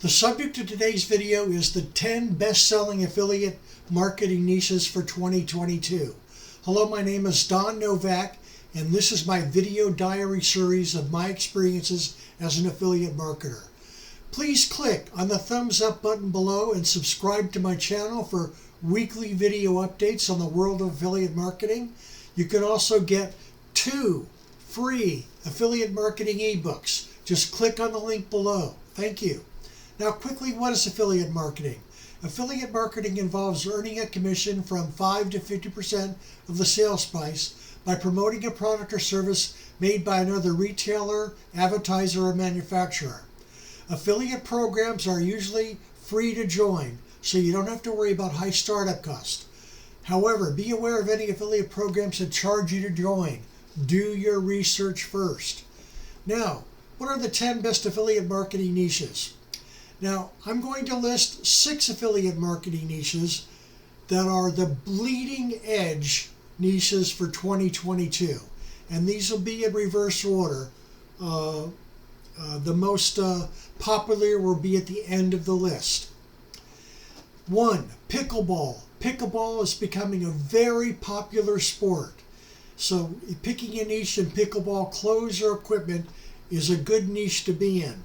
The subject of today's video is the 10 best-selling affiliate marketing niches for 2022. Hello, my name is Don Novak, and this is my video diary series of my experiences as an affiliate marketer. Please click on the thumbs up button below and subscribe to my channel for weekly video updates on the world of affiliate marketing. You can also get 2 free affiliate marketing ebooks. Just click on the link below. Thank you. Now quickly, what is affiliate marketing? Affiliate marketing involves earning a commission from 5 to 50% of the sales price by promoting a product or service made by another retailer, advertiser, or manufacturer. Affiliate programs are usually free to join, so you don't have to worry about high startup costs. However, be aware of any affiliate programs that charge you to join. Do your research first. Now, what are the 10 best affiliate marketing niches? Now, I'm going to list 6 affiliate marketing niches that are the bleeding edge niches for 2022. And these will be in reverse order. The most popular will be at the end of the list. 1, pickleball. Pickleball is becoming a very popular sport. So picking a niche in pickleball clothes or equipment is a good niche to be in.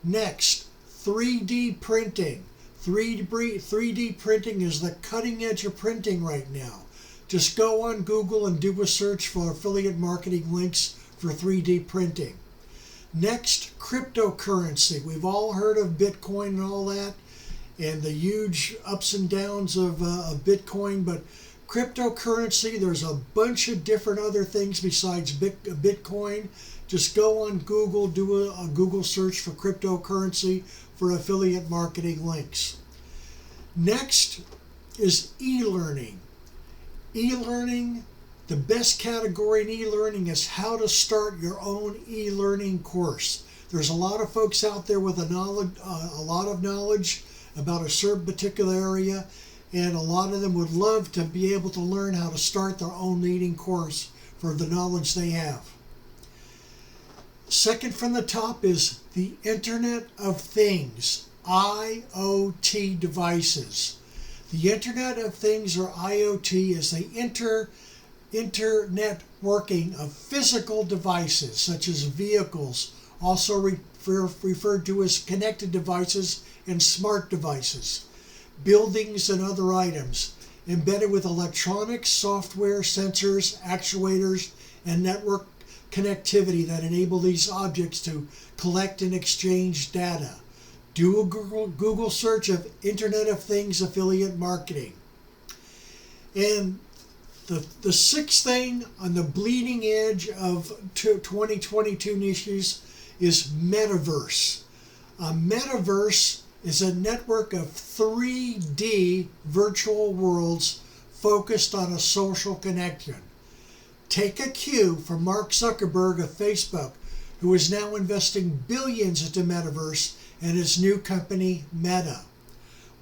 Next, 3D printing. 3D printing is the cutting edge of printing right now. Just go on Google and do a search for affiliate marketing links for 3D printing. Next, cryptocurrency. We've all heard of Bitcoin and all that, and the huge ups and downs of Bitcoin, but cryptocurrency, there's a bunch of different other things besides Bitcoin. Just go on Google, do a Google search for cryptocurrency for affiliate marketing links. Next is e-learning. E-learning, the best category in e-learning is how to start your own e-learning course. There's a lot of folks out there with a lot of knowledge about a certain particular area, and a lot of them would love to be able to learn how to start their own leading course for the knowledge they have. Second from the top is the Internet of Things, IoT devices. The Internet of Things, or IoT, is the internet working of physical devices such as vehicles, also referred to as connected devices and smart devices, buildings and other items, embedded with electronics, software, sensors, actuators, and network connectivity that enable these objects to collect and exchange data. Do a Google search of Internet of Things affiliate marketing. And the sixth thing on the bleeding edge of 2022 niches is metaverse. A metaverse is a network of 3D virtual worlds focused on a social connection. Take a cue from Mark Zuckerberg of Facebook, who is now investing billions into metaverse and his new company, Meta.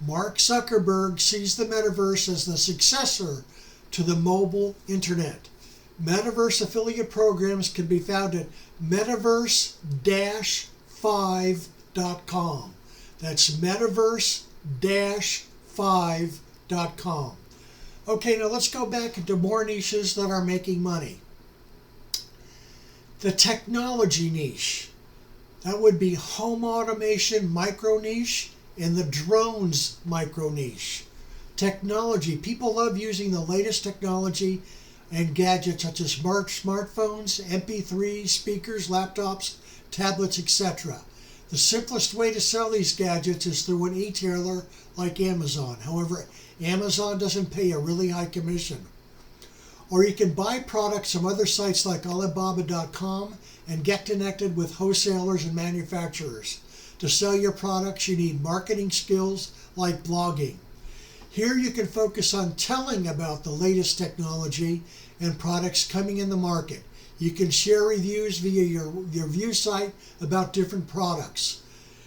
Mark Zuckerberg sees the metaverse as the successor to the mobile internet. Metaverse affiliate programs can be found at metaverse-5.com. That's metaverse-5.com. Okay, now let's go back into more niches that are making money. The technology niche. That would be home automation micro niche and the drones micro niche. Technology. People love using the latest technology and gadgets such as smartphones, MP3, speakers, laptops, tablets, etc. The simplest way to sell these gadgets is through an e-tailer like Amazon. However, Amazon doesn't pay a really high commission. Or you can buy products from other sites like Alibaba.com and get connected with wholesalers and manufacturers. To sell your products, you need marketing skills like blogging. Here you can focus on telling about the latest technology and products coming in the market. You can share reviews via your review site about different products.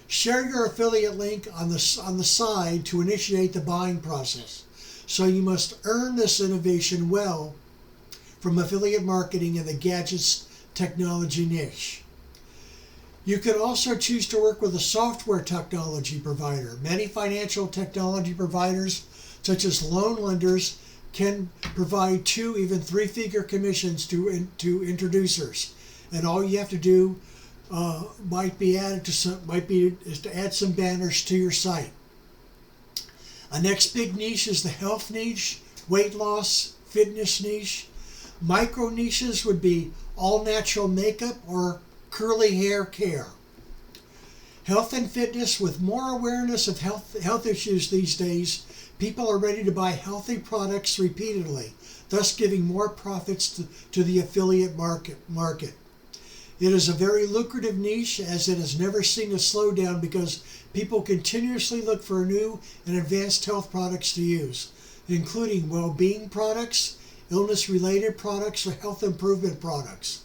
Share your affiliate link on the side to initiate the buying process. So you must earn this innovation well from affiliate marketing in the gadgets technology niche. You could also choose to work with a software technology provider. Many financial technology providers, such as loan lenders, can provide 2, even 3-figure commissions to introducers, and all you have to do is to add some banners to your site. A next big niche is the health niche, weight loss, fitness niche. Micro niches would be all natural makeup or curly hair care. Health and fitness. With more awareness of health issues these days, people are ready to buy healthy products repeatedly, thus giving more profits to the affiliate market. It is a very lucrative niche, as it has never seen a slowdown because people continuously look for new and advanced health products to use, including well-being products, illness-related products, or health improvement products.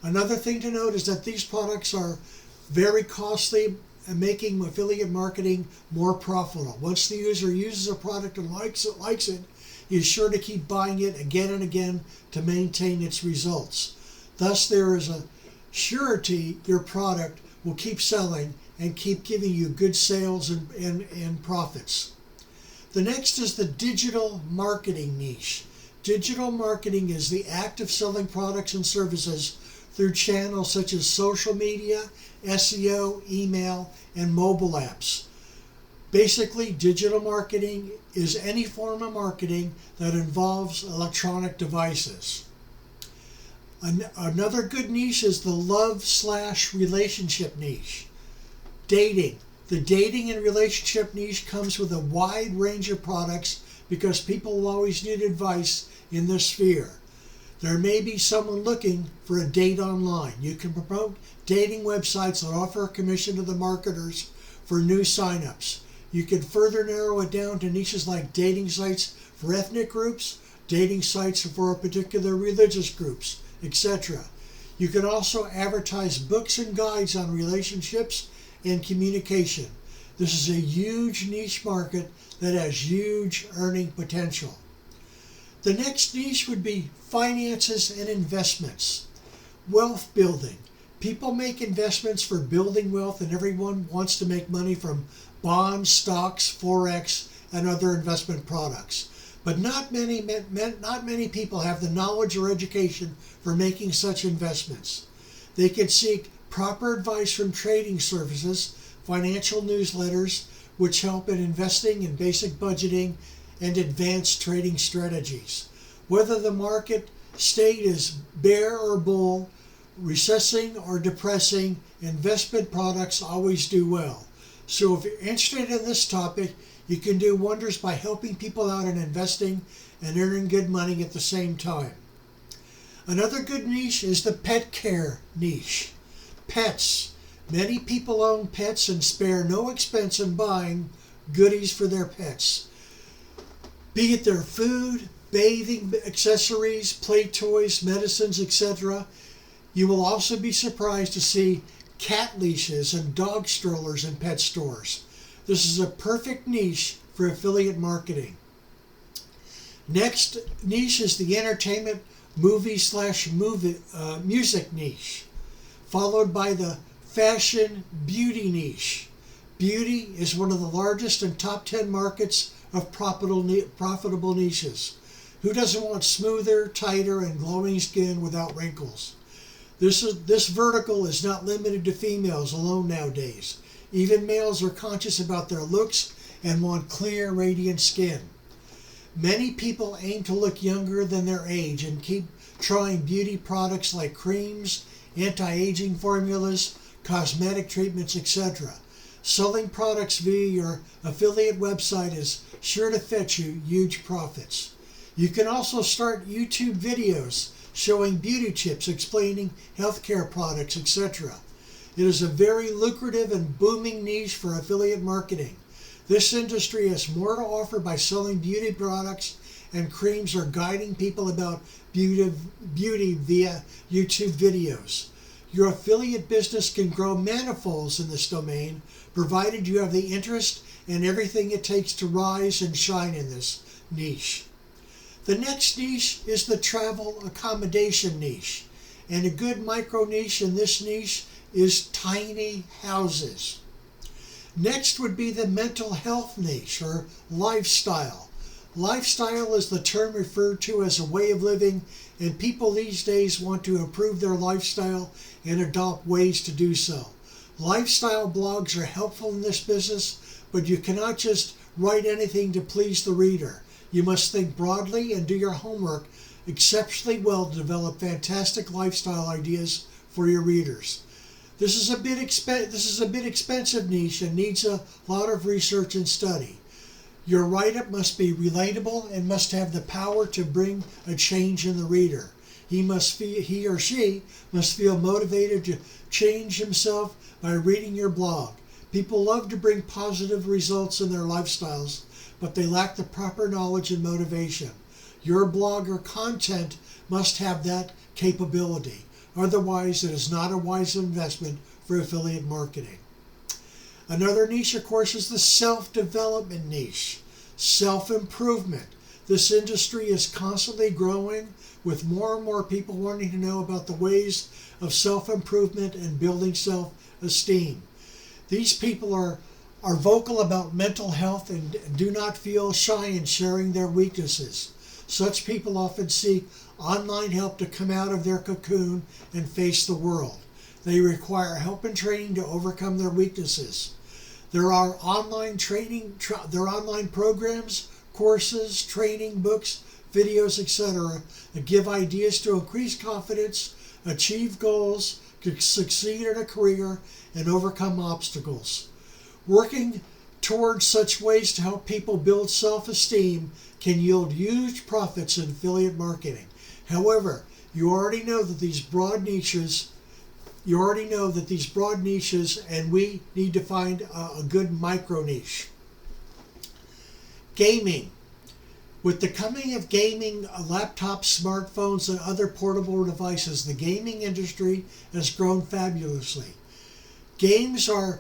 Another thing to note is that these products are very costly and making affiliate marketing more profitable. Once the user uses a product and likes it, he is sure to keep buying it again and again to maintain its results. Thus, there is a surety your product will keep selling and keep giving you good sales and profits. The next is the digital marketing niche. Digital marketing is the act of selling products and services through channels such as social media, SEO, email, and mobile apps. Basically, digital marketing is any form of marketing that involves electronic devices. Another good niche is the love/relationship niche. Dating. The dating and relationship niche comes with a wide range of products because people will always need advice in this sphere. There may be someone looking for a date online. You can promote dating websites that offer a commission to the marketers for new signups. You can further narrow it down to niches like dating sites for ethnic groups, dating sites for particular religious groups, etc. You can also advertise books and guides on relationships and communication. This is a huge niche market that has huge earning potential. The next niche would be finances and investments. Wealth building. People make investments for building wealth, and everyone wants to make money from bonds, stocks, forex, and other investment products. But not many people have the knowledge or education for making such investments. They can seek proper advice from trading services, financial newsletters, which help in investing in basic budgeting and advanced trading strategies. Whether the market state is bear or bull, recessing or depressing, investment products always do well. So if you're interested in this topic, you can do wonders by helping people out in investing and earning good money at the same time. Another good niche is the pet care niche. Pets. Many people own pets and spare no expense in buying goodies for their pets. Be it their food, bathing accessories, play toys, medicines, etc. You will also be surprised to see cat leashes and dog strollers in pet stores. This is a perfect niche for affiliate marketing. Next niche is the entertainment movie/music niche, followed by the fashion beauty niche. Beauty is one of the largest and top 10 markets of profitable niches. Who doesn't want smoother, tighter, and glowing skin without wrinkles? This vertical is not limited to females alone nowadays. Even males are conscious about their looks and want clear, radiant skin. Many people aim to look younger than their age and keep trying beauty products like creams, anti-aging formulas, cosmetic treatments, etc. Selling products via your affiliate website is sure to fetch you huge profits. You can also start YouTube videos showing beauty tips, explaining healthcare products, etc. It is a very lucrative and booming niche for affiliate marketing. This industry has more to offer by selling beauty products and creams or guiding people about beauty via YouTube videos. Your affiliate business can grow manifolds in this domain, provided you have the interest and everything it takes to rise and shine in this niche. The next niche is the travel accommodation niche, and a good micro niche in this niche is tiny houses. Next would be the mental health niche, or lifestyle. Lifestyle is the term referred to as a way of living, and people these days want to improve their lifestyle and adopt ways to do so. Lifestyle blogs are helpful in this business, but you cannot just write anything to please the reader. You must think broadly and do your homework exceptionally well to develop fantastic lifestyle ideas for your readers. This is a bit expensive niche and needs a lot of research and study. Your write-up must be relatable and must have the power to bring a change in the reader. He or she must feel motivated to change himself by reading your blog. People love to bring positive results in their lifestyles, but they lack the proper knowledge and motivation. Your blog or content must have that capability. Otherwise, it is not a wise investment for affiliate marketing. Another niche, of course, is the self-development niche. Self-improvement. This industry is constantly growing, with more and more people wanting to know about the ways of self-improvement and building self-esteem. These people are vocal about mental health and do not feel shy in sharing their weaknesses. Such people often seek online help to come out of their cocoon and face the world. They require help and training to overcome their weaknesses. There are online programs, courses, training, books, videos, etc. that give ideas to increase confidence, achieve goals, succeed in a career, and overcome obstacles. Working towards such ways to help people build self-esteem can yield huge profits in affiliate marketing. However, you already know that these broad niches, and we need to find a good micro niche. Gaming. With the coming of gaming, laptops, smartphones, and other portable devices, the gaming industry has grown fabulously. Games are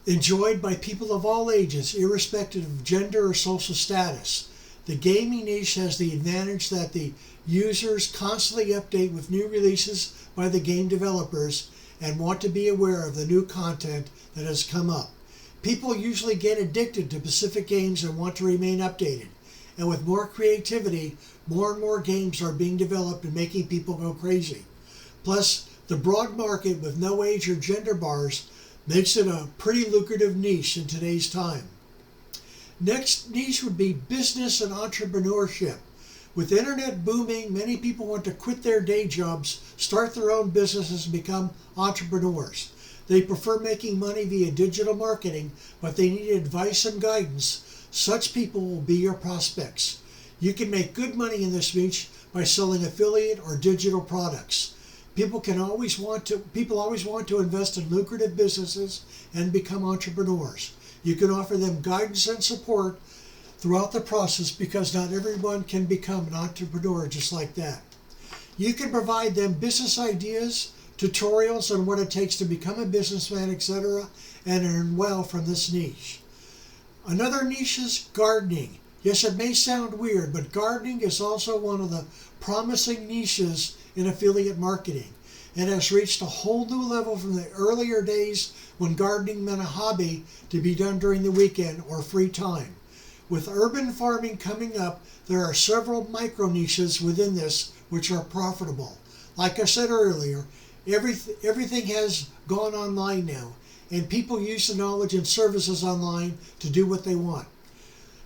enjoyed by people of all ages, irrespective of gender or social status. The gaming niche has the advantage that the users constantly update with new releases by the game developers and want to be aware of the new content that has come up. People usually get addicted to specific games and want to remain updated. And with more creativity, more and more games are being developed and making people go crazy. Plus, the broad market with no age or gender bars makes it a pretty lucrative niche in today's time. Next niche would be business and entrepreneurship. With internet booming, many people want to quit their day jobs, start their own businesses, and become entrepreneurs. They prefer making money via digital marketing, but they need advice and guidance. Such people will be your prospects. You can make good money in this niche by selling affiliate or digital products. People always want to invest in lucrative businesses and become entrepreneurs. You can offer them guidance and support throughout the process because not everyone can become an entrepreneur just like that. You can provide them business ideas, tutorials on what it takes to become a businessman, etc., and earn well from this niche. Another niche is gardening. Yes, it may sound weird, but gardening is also one of the promising niches in affiliate marketing. It has reached a whole new level from the earlier days when gardening meant a hobby to be done during the weekend or free time. With urban farming coming up, there are several micro niches within this which are profitable. Like I said earlier, everything has gone online now, and people use the knowledge and services online to do what they want.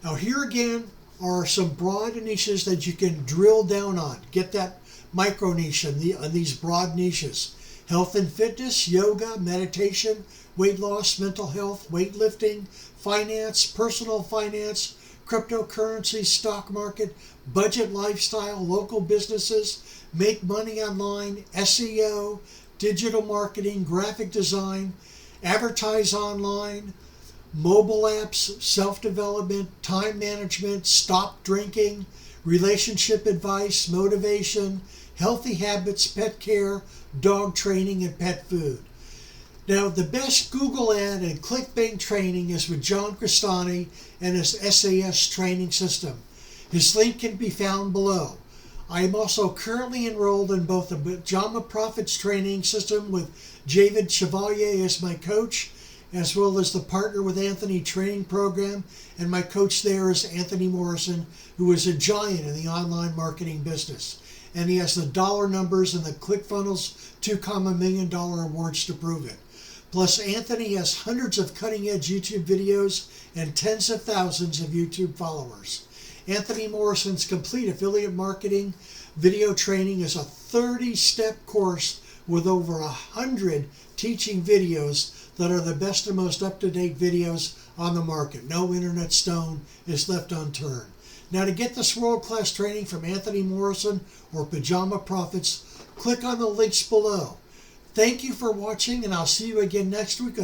Now here again are some broad niches that you can drill down on. Get that micro niche on these broad niches. Health and fitness, yoga, meditation, weight loss, mental health, weightlifting, finance, personal finance, cryptocurrency, stock market, budget lifestyle, local businesses, make money online, SEO, digital marketing, graphic design, advertise online, mobile apps, self-development, time management, stop drinking, relationship advice, motivation, healthy habits, pet care, dog training, and pet food. Now, the best Google ad and clickbait training is with John Crestani and his SAS training system. His link can be found below. I am also currently enrolled in both the Pajama Profits training system with Javid Chevalier as my coach, as well as the Partner with Anthony training program, and my coach there is Anthony Morrison, who is a giant in the online marketing business. And he has the dollar numbers and the ClickFunnels $2 million awards to prove it. Plus, Anthony has hundreds of cutting-edge YouTube videos and tens of thousands of YouTube followers. Anthony Morrison's Complete Affiliate Marketing video training is a 30-step course with over 100 teaching videos that are the best and most up-to-date videos on the market. No internet stone is left unturned. Now, to get this world-class training from Anthony Morrison or Pajama Profits, click on the links below. Thank you for watching, and I'll see you again next week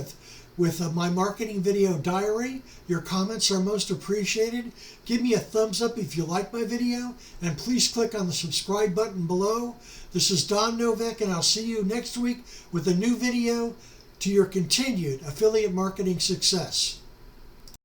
with my marketing video diary. Your comments are most appreciated. Give me a thumbs up if you like my video, and please click on the subscribe button below. This is Don Novak, and I'll see you next week with a new video to your continued affiliate marketing success.